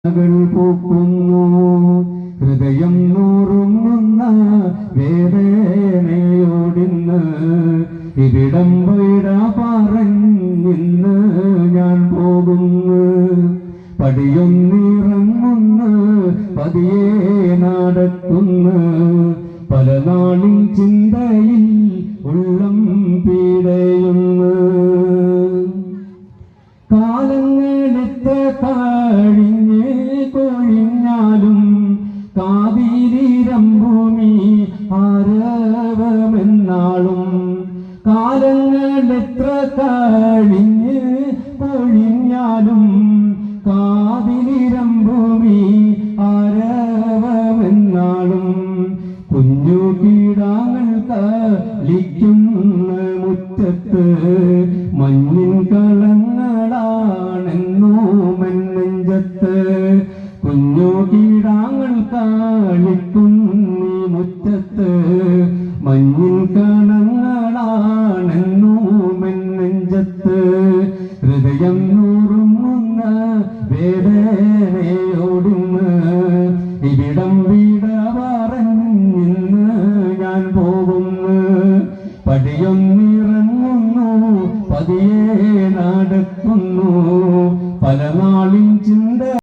പൂക്കുന്നു ഹൃദയം നൂറുങ്ങുന്ന വേദനയോടിന്ന് ഇവിടം വിട പറഞ്ഞിന്ന് ഞാൻ പോകുന്നു. പടിയൊന്നിറങ്ങുന്നു പതിയെ നടക്കുന്നു പല നാളിൻ ചിന്തയിൽ ഉള്ളം പീടയുന്നു. കാലങ്ങളെത്ര കഴിഞ്ഞ് കൊഴിഞ്ഞാലും കാവിലിരമ്പൂമി ആരവമെന്നാളും. കാലങ്ങളെത്ര കഴിഞ്ഞ് കൊഴിഞ്ഞാലും കാവിലിരമ്പൂമി ആരവമെന്നാളും. കുഞ്ഞു കീടാങ്ങൾ കളിക്കുന്ന മുറ്റത്ത് മഞ്ഞിൻ കളങ്ങളാണെന്നോ മന്നെഞ്ചത്ത്. കുഞ്ഞു കീടാങ്ങൾ കളിക്കുന്ന മുറ്റത്ത് മഞ്ഞിൻ കളങ്ങളാണെന്നോ മന്നെഞ്ചത്ത്. ഹൃദയം നൂറുങ്ങുന്ന വേദനയോടുന്ന് ഇവിടം വിട പറഞ്ഞിന്ന് ഞാൻ പോകുന്നു. പടിയൊന്നിറങ്ങുന്നു പതിയെ നടക്കുന്നു പല നാളിൻ ചിന്ത